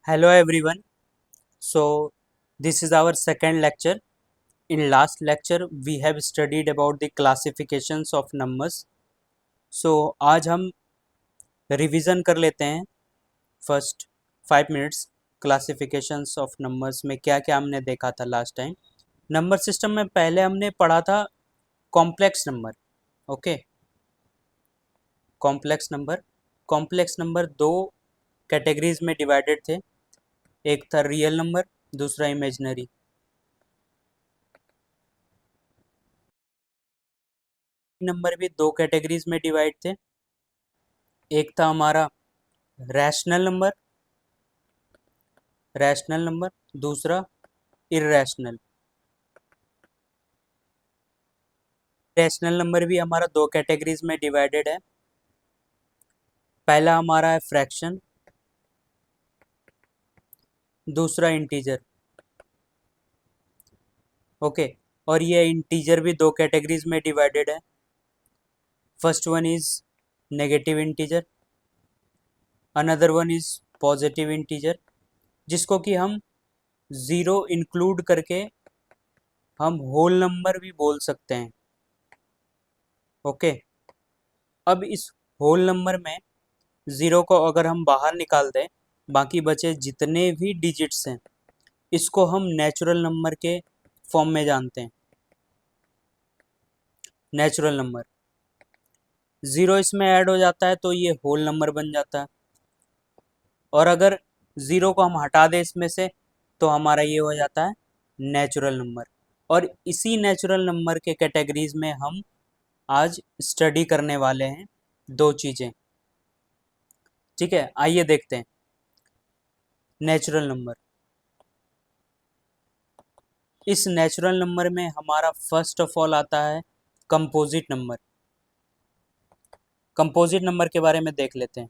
Hello everyone. So this is our second lecture. In last lecture we have studied about the classifications of numbers. So आज हम revision कर लेते हैं first 5 minutes classifications of numbers में क्या क्या हमने देखा था लास्ट टाइम। नंबर सिस्टम में पहले हमने पढ़ा था complex number. Okay, complex number दो कैटेगरीज में डिवाइडेड थे। एक था रियल नंबर, दूसरा इमेजिनरी। नंबर भी दो कैटेगरीज में डिवाइड थे। एक था हमारा रैशनल नंबर, दूसरा इर्रेशनल। रैशनल नंबर भी हमारा दो कैटेगरीज में डिवाइडेड है। पहला हमारा है फ्रैक्शन, दूसरा इंटीजर। ओके, और ये इंटीजर भी दो कैटेगरीज में डिवाइडेड है। First one is negative integer, another one is positive integer, जिसको कि हम ज़ीरो इंक्लूड करके हम होल नंबर भी बोल सकते हैं। ओके, अब इस होल नंबर में ज़ीरो को अगर हम बाहर निकाल दें, बाकी बचे जितने भी डिजिट्स हैं इसको हम नेचुरल नंबर के फॉर्म में जानते हैं। नेचुरल नंबर ज़ीरो इसमें ऐड हो जाता है तो ये होल नंबर बन जाता है, और अगर ज़ीरो को हम हटा दें इसमें से तो हमारा ये हो जाता है नेचुरल नंबर। और इसी नेचुरल नंबर के कैटेगरीज में हम आज स्टडी करने वाले हैं दो चीज़ें। ठीक है, आइए देखते हैं नेचुरल नंबर। इस नेचुरल नंबर में हमारा फर्स्ट ऑफ ऑल आता है कंपोजिट नंबर। कंपोजिट नंबर के बारे में देख लेते हैं।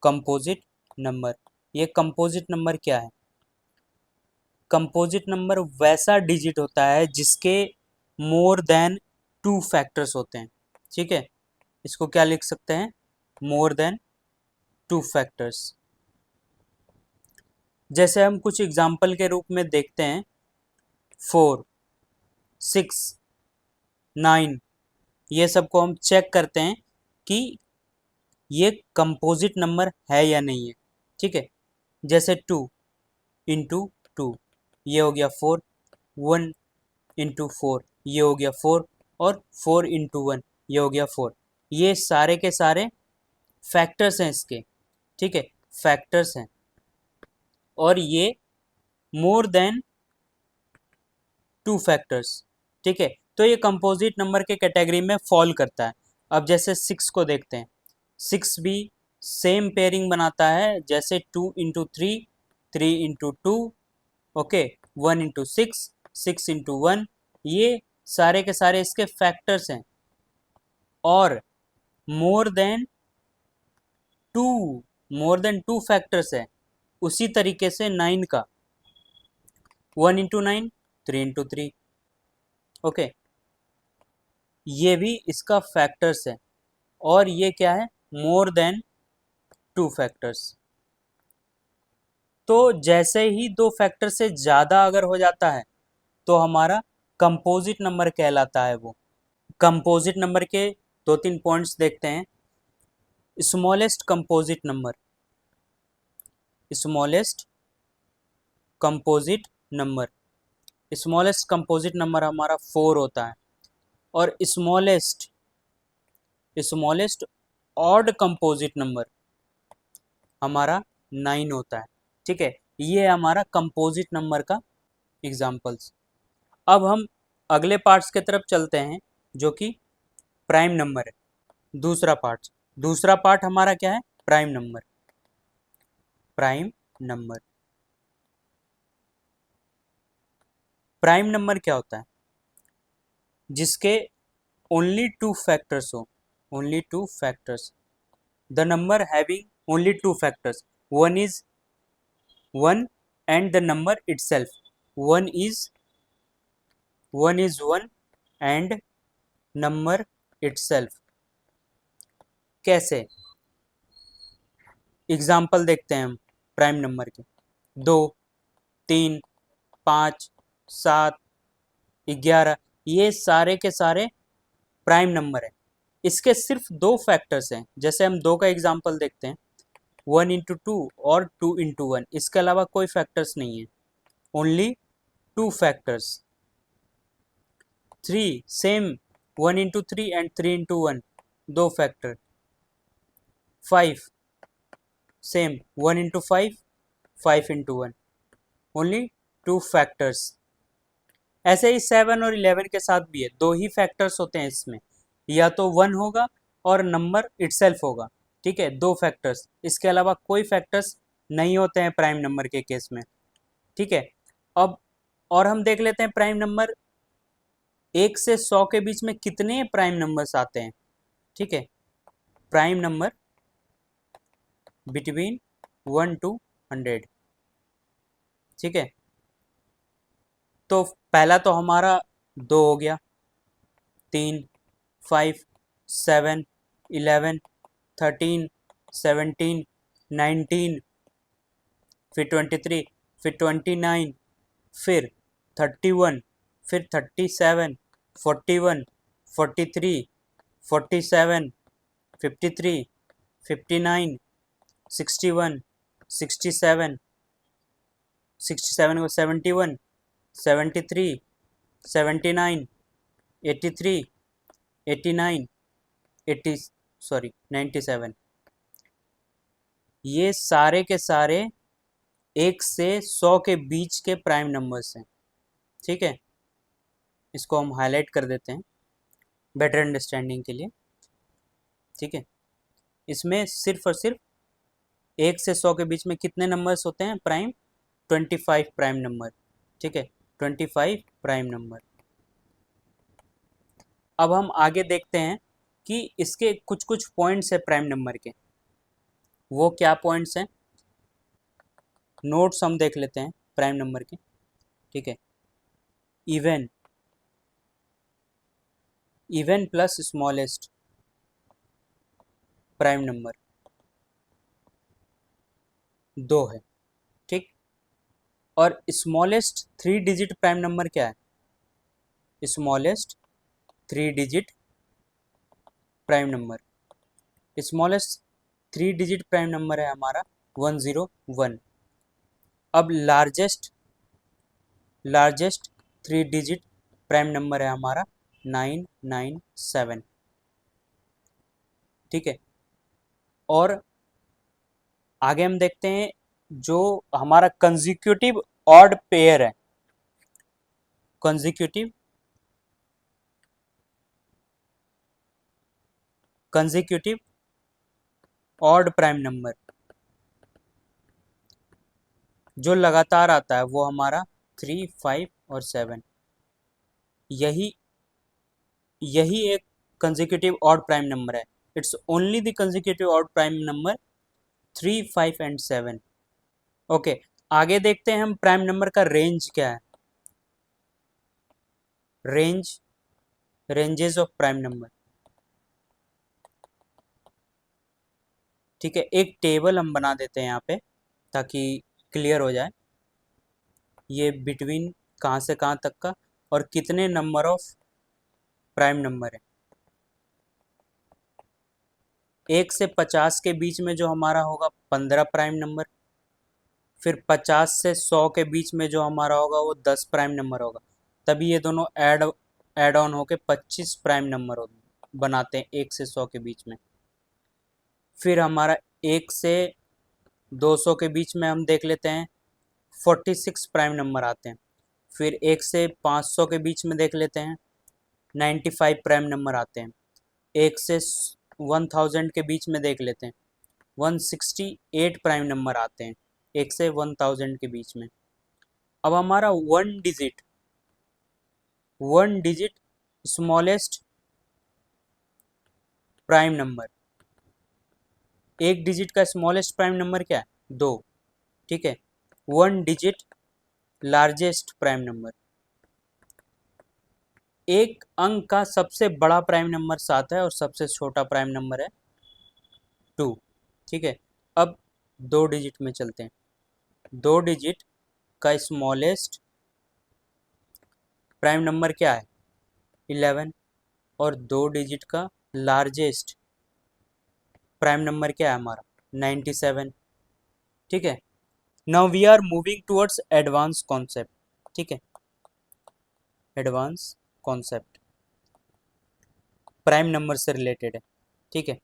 कंपोजिट नंबर, ये कंपोजिट नंबर क्या है? कंपोजिट नंबर वैसा डिजिट होता है जिसके मोर देन टू फैक्टर्स होते हैं। ठीक है, इसको क्या लिख सकते हैं? More than two factors. जैसे हम कुछ एग्जाम्पल के रूप में देखते हैं, 4, 6, 9, ये सबको हम चेक करते हैं कि ये कंपोजिट नंबर है या नहीं है। ठीक है, जैसे 2 इंटू 2 ये हो गया 4, 1 इंटू 4 ये हो गया 4, और 4 इंटू 1 ये हो गया 4। ये सारे के सारे फैक्टर्स हैं इसके। ठीक है, फैक्टर्स हैं, और ये मोर देन टू फैक्टर्स। ठीक है, तो ये कंपोजिट नंबर के कैटेगरी में फॉल करता है। अब जैसे 6 को देखते हैं, 6 भी सेम पेयरिंग बनाता है जैसे 2 into 3, 3 into 2, okay, 1 into 6, 6 into 1, ये सारे के सारे इसके फैक्टर्स हैं। और मोर देन टू फैक्टर्स है उसी तरीके से 9 का 1 इंटू 9, 3 इंटू 3। ओके, ये भी इसका फैक्टर्स है, और ये क्या है? More than two factors. तो जैसे ही दो फैक्टर से ज़्यादा अगर हो जाता है तो हमारा कंपोजिट नंबर कहलाता है वो। कंपोजिट नंबर के दो तीन पॉइंट्स देखते हैं। Smallest composite number, smallest composite number, smallest composite number हमारा 4 होता है, और स्मॉलेस्ट ऑड कंपोजिट नंबर हमारा 9 होता है। ठीक है, ये हमारा कंपोजिट नंबर का एग्जाम्पल्स। अब हम अगले पार्ट्स की तरफ चलते हैं जो कि प्राइम नंबर है। दूसरा पार्ट हमारा क्या है? Prime number. प्राइम नंबर क्या होता है? जिसके ओनली टू फैक्टर्स हो, only two factors. The number having only two factors, one is 1 and the number itself, one is 1 and number itself। कैसे? एग्जाम्पल देखते हैं हम। प्राइम नंबर के, 2, 3, 5, 7, 11, ये सारे के सारे प्राइम नंबर है। इसके सिर्फ दो फैक्टर्स हैं, जैसे हम दो का एग्जांपल देखते हैं, 1 into 2 और 2 into 1, इसके अलावा कोई फैक्टर्स नहीं है, only 2 factors. 3 same, 1 into 3 and 3 into 1, 2 factor. 5 same, 1 into 5, 5 into 1, only 2 factors. ऐसे ही 7 और 11 के साथ भी है, 2 ही फैक्टर्स होते हैं इसमें, या तो 1 होगा और नंबर इटसेल्फ होगा, ठीक है, 2 फैक्टर्स, इसके अलावा कोई फैक्टर्स नहीं होते हैं प्राइम नंबर के केस में, ठीक है। अब और हम देख लेते हैं प्राइम नंबर 1 से 100 के बीच में कितने प्राइम नंबर्स आते हैं, ठीक है। प्राइम नंबर बिटवीन 1 to 100, ठीक है। तो पहला तो हमारा 2 हो गया, 3, 5, 7, 11, 13, 17, 19, फिर 23, फिर 29, फिर 31, फिर 37, 41, 43, 47, 53, 59, 61, 67, 67 को 71, 73, 79, 83, 89, 97, ये सारे के सारे 1 से 100 के बीच के प्राइम नंबर्स हैं, ठीक है। इसको हम हाईलाइट कर देते हैं बेटर अंडरस्टैंडिंग के लिए, ठीक है। इसमें सिर्फ और सिर्फ 1 से 100 के बीच में कितने नंबर्स होते हैं प्राइम, 25 प्राइम नंबर, ठीक है, 25 प्राइम नंबर। अब हम आगे देखते हैं कि इसके कुछ कुछ पॉइंट्स है प्राइम नंबर के, वो क्या पॉइंट्स हैं, नोट्स हम देख लेते हैं प्राइम नंबर के, ठीक है। Even, even plus smallest prime number 2 है, ठीक। और स्मॉलेस्ट 3 डिजिट प्राइम नंबर क्या है, smallest 3 digit prime number, smallest 3 digit prime number है हमारा 101। अब लार्जेस्ट 3 डिजिट प्राइम नंबर है हमारा 997, ठीक है। और आगे हम देखते हैं जो हमारा कंसेक्यूटिव ऑड पेयर है, कंसेक्यूटिव ऑड प्राइम नंबर जो लगातार आता है वो हमारा 3, 5 और 7, यही एक कंसेक्यूटिव ऑड प्राइम नंबर है। It's only the consecutive odd prime number 3, 5 and 7, okay. आगे देखते हैं हम प्राइम नंबर का रेंज क्या है, रेंजेस ऑफ प्राइम नंबर, ठीक है। एक टेबल हम बना देते हैं यहाँ पे ताकि क्लियर हो जाए, ये बिटवीन कहाँ से कहाँ तक का और कितने नंबर ऑफ प्राइम नंबर है। 1 से 50 के बीच में जो हमारा होगा 15 प्राइम नंबर, फिर 50 से 100 के बीच में जो हमारा होगा वो 10 प्राइम नंबर होगा, तभी ये दोनों ऐड ऑन होके 25 प्राइम नंबर बनाते हैं 1 से 100 के बीच में। फिर हमारा 1 से 200 के बीच में हम देख लेते हैं 46 प्राइम नंबर आते हैं। फिर 1 से 500 के बीच में देख लेते हैं 95 प्राइम नंबर आते हैं। 1 से 1000 के बीच में देख लेते हैं 168 प्राइम नंबर आते हैं 1 से 1000 के बीच में। अब हमारा one digit smallest prime number, 1 digit का स्मॉलेस्ट प्राइम नंबर क्या है, 2, ठीक है। 1 डिजिट लार्जेस्ट प्राइम नंबर, एक अंक का सबसे बड़ा प्राइम नंबर 7 है और सबसे छोटा प्राइम नंबर है 2, ठीक है। अब 2 डिजिट में चलते हैं, दो डिजिट का स्मॉलेस्ट प्राइम नंबर क्या है 11, और दो डिजिट का लार्जेस्ट प्राइम नंबर क्या है हमारा 97। ठीक है, now we are moving towards advance concept. ठीक है, एडवांस कॉन्सेप्ट प्राइम नंबर से रिलेटेड है। ठीक है,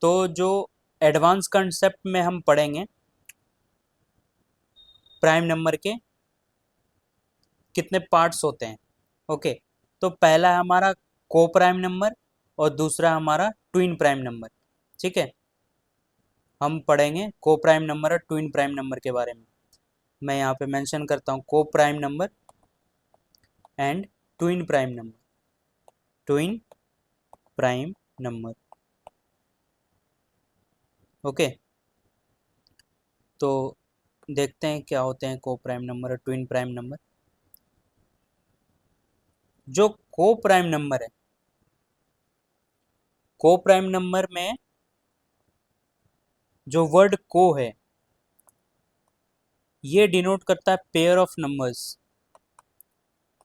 तो जो एडवांस कॉन्सेप्ट में हम पढ़ेंगे प्राइम नंबर के कितने पार्ट्स होते हैं। ओके, तो पहला है हमारा को प्राइम नंबर और दूसरा हमारा ट्विन प्राइम नंबर। ठीक है, हम पढ़ेंगे को प्राइम नंबर और ट्विन प्राइम नंबर के बारे में। मैं यहाँ पे मेंशन करता हूँ को prime number and twin prime number. Twin prime number. Okay, तो देखते हैं क्या होते हैं को प्राइम नंबर और ट्विन प्राइम नंबर। जो को प्राइम नंबर है, को प्राइम नंबर में जो वर्ड को है ये डिनोट करता है pair of numbers.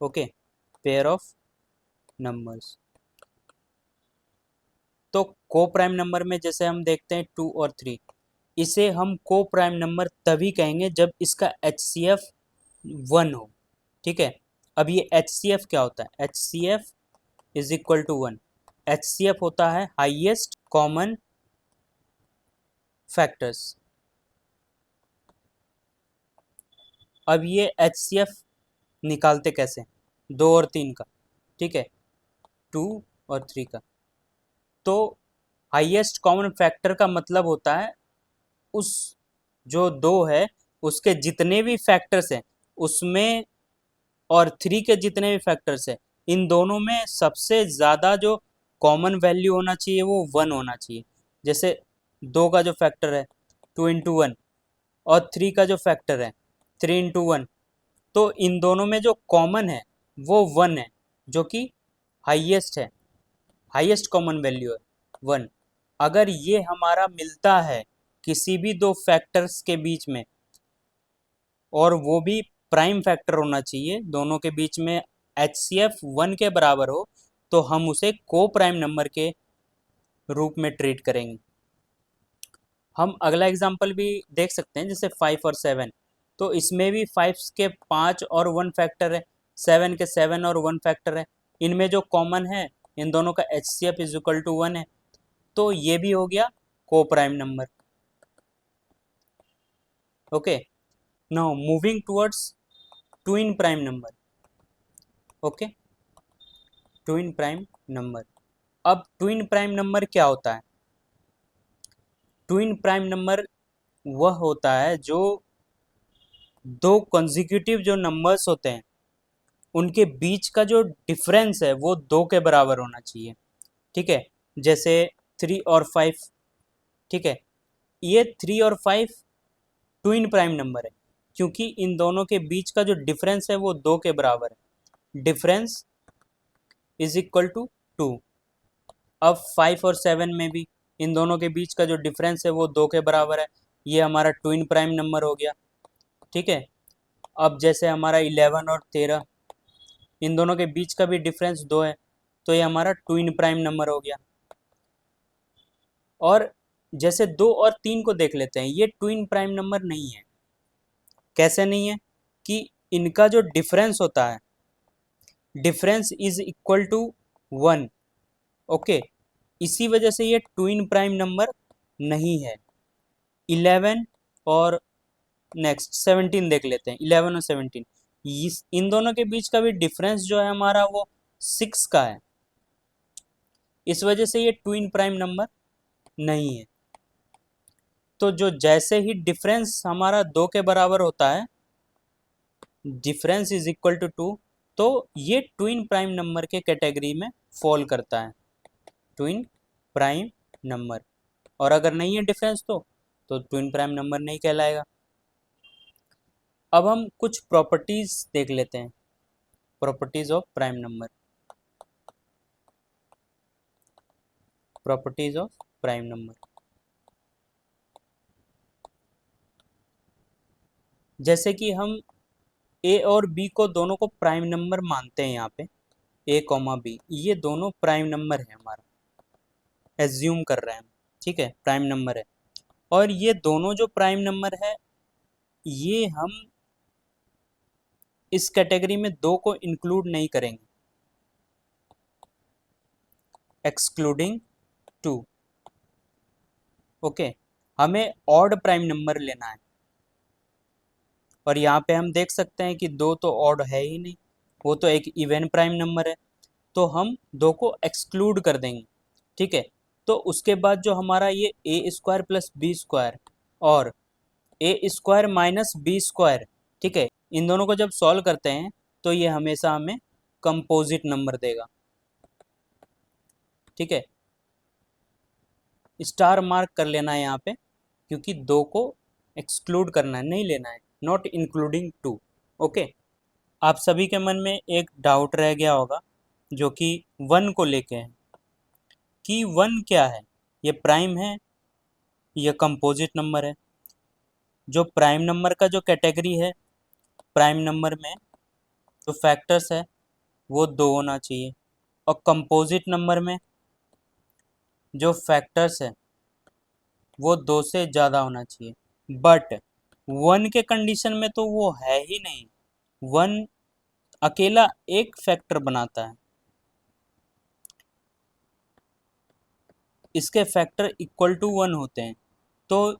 Okay, pair of numbers. तो को प्राइम नंबर में जैसे हम देखते हैं 2 और 3, इसे हम को प्राइम नंबर तभी कहेंगे जब इसका HCF 1 हो। ठीक है, अब ये HCF क्या होता है, HCF is equal to 1। HCF होता है हाईएस्ट कॉमन फैक्टर्स। अब ये HCF निकालते कैसे, 2 और 3 का। ठीक है, 2 और 3 का। तो हाईएस्ट कॉमन फैक्टर का मतलब होता है उस जो 2 है उसके जितने भी फैक्टर्स हैं उसमें, और 3 के जितने भी फैक्टर्स हैं इन दोनों में सबसे ज़्यादा जो कॉमन वैल्यू होना चाहिए वो 1 होना चाहिए। जैसे 2 का जो फैक्टर है 2 इंटू 1, और 3 का जो फैक्टर है 3 इंटू 1, तो इन दोनों में जो कॉमन है वो 1 है, जो कि हाईएस्ट है, हाईएस्ट कॉमन वैल्यू है 1। अगर ये हमारा मिलता है किसी भी दो फैक्टर्स के बीच में, और वो भी प्राइम फैक्टर होना चाहिए, दोनों के बीच में HCF 1 के बराबर हो, तो हम उसे को प्राइम नंबर के रूप में ट्रीट करेंगे। हम अगला एग्जाम्पल भी देख सकते हैं, जैसे 5 और 7। तो इसमें भी 5 के 5 और 1 फैक्टर है, 7 के 7 और 1 फैक्टर है। इनमें जो कॉमन है इन दोनों का HCF इज इक्वल टू 1 है, तो ये भी हो गया को prime number. Okay, now moving towards twin prime number. Okay, twin prime number. अब ट्विन प्राइम नंबर क्या होता है, ट्विन प्राइम नंबर वह होता है जो दो कंसेक्यूटिव जो नंबर्स होते हैं उनके बीच का जो डिफरेंस है वो 2 के बराबर होना चाहिए। ठीक है, जैसे 3 और 5। ठीक है, ये 3 और 5 ट्विन प्राइम नंबर है क्योंकि इन दोनों के बीच का जो डिफरेंस है वो 2 के बराबर है। Difference is equal to 2। अब 5 और 7 में भी इन दोनों के बीच का जो डिफरेंस है वो 2 के बराबर है, ये हमारा ट्विन प्राइम नंबर हो गया। ठीक है, अब जैसे हमारा 11 और 13, इन दोनों के बीच का भी डिफरेंस 2 है, तो ये हमारा ट्विन प्राइम नंबर हो गया। और जैसे 2 और 3 को देख लेते हैं, ये ट्विन प्राइम नंबर नहीं है। कैसे नहीं है, कि इनका जो डिफरेंस होता है, difference is equal to 1। Okay, इसी वजह से ये ट्विन प्राइम नंबर नहीं है। 11 और नेक्स्ट 17 देख लेते हैं, 11 और 17, इन दोनों के बीच का भी डिफरेंस जो है हमारा वो 6 का है। इस वजह से ये ट्विन प्राइम नंबर नहीं है। तो जो जैसे ही डिफरेंस हमारा 2 के बराबर होता है, डिफरेंस इज इक्वल टू 2, तो ये ट्विन प्राइम नंबर के कैटेगरी में फॉल करता है, ट्विन प्राइम नंबर। और अगर नहीं है डिफरेंस तो ट्विन प्राइम नंबर नहीं कहलाएगा। अब हम कुछ प्रॉपर्टीज देख लेते हैं, properties of prime number. Properties of prime number. जैसे कि हम ए और बी को दोनों को प्राइम नंबर मानते हैं, यहाँ पे ए कॉमा बी ये दोनों प्राइम नंबर है, हमारा एज्यूम कर रहे हैं हम, ठीक है, प्राइम नंबर है। और ये दोनों जो प्राइम नंबर है, ये हम इस कैटेगरी में दो को इंक्लूड नहीं करेंगे, एक्सक्लूडिंग टू। ओके, हमें ऑड प्राइम नंबर लेना है। और यहाँ पे हम देख सकते हैं कि दो तो ऑड है ही नहीं, वो तो एक इवन प्राइम नंबर है, तो हम दो को एक्सक्लूड कर देंगे, ठीक है। तो उसके बाद जो हमारा ये ए स्क्वायर प्लस बी स्क्वायर और ए स्क्वायर माइनस बी स्क्वायर, ठीक है, इन दोनों को जब सॉल्व करते हैं तो ये हमेशा हमें कंपोजिट नंबर देगा, ठीक है। स्टार मार्क कर लेना है यहाँ पे, क्योंकि दो को एक्सक्लूड करना है, नहीं लेना है, नॉट इंक्लूडिंग टू। ओके, आप सभी के मन में एक डाउट रह गया होगा जो कि वन को लेके है, कि वन क्या है, ये प्राइम है या कंपोजिट नंबर है। जो प्राइम नंबर का जो कैटेगरी है, प्राइम नंबर में जो फैक्टर्स है वो दो होना चाहिए, और कंपोजिट नंबर में जो फैक्टर्स है वो दो से ज़्यादा होना चाहिए। बट वन के कंडीशन में तो वो है ही नहीं, वन अकेला एक फैक्टर बनाता है, इसके फैक्टर इक्वल टू वन होते हैं। तो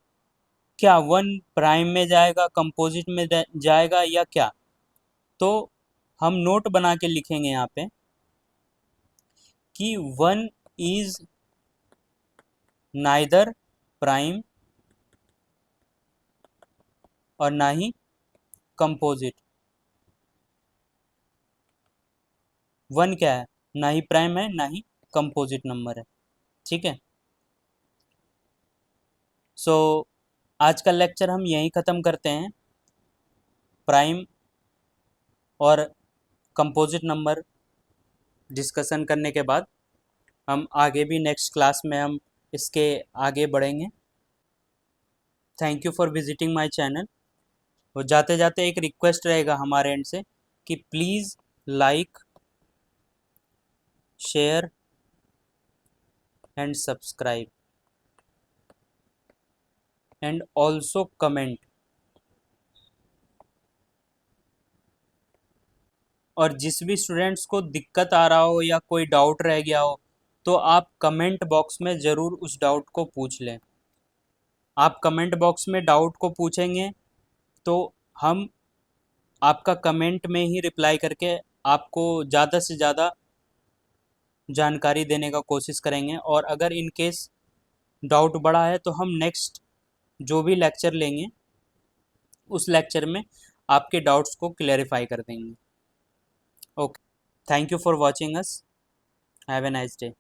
क्या वन प्राइम में जाएगा, कंपोजिट में जाएगा या क्या? तो हम नोट बना के लिखेंगे यहाँ पे कि वन इज नाइदर प्राइम और ना ही कंपोजिट। वन क्या है, ना ही प्राइम है ना ही कंपोजिट नंबर है, ठीक है। सो आज का लेक्चर हम यहीं ख़त्म करते हैं। प्राइम और कंपोजिट नंबर डिस्कशन करने के बाद हम आगे भी नेक्स्ट क्लास में हम इसके आगे बढ़ेंगे। Thank you for visiting my channel. और जाते जाते एक रिक्वेस्ट रहेगा हमारे एंड से कि please like, share and subscribe and also comment. और जिस भी स्टूडेंट्स को दिक्कत आ रहा हो या कोई डाउट रह गया हो, तो आप कमेंट बॉक्स में ज़रूर उस डाउट को पूछ लें। आप कमेंट बॉक्स में डाउट को पूछेंगे तो हम आपका कमेंट में ही रिप्लाई करके आपको ज़्यादा से ज़्यादा जानकारी देने का कोशिश करेंगे। और अगर इन केस डाउट बढ़ा है तो हम नेक्स्ट जो भी लेक्चर लेंगे उस लेक्चर में आपके डाउट्स को क्लैरिफाई कर देंगे। Okay, thank you for watching us, have a nice day.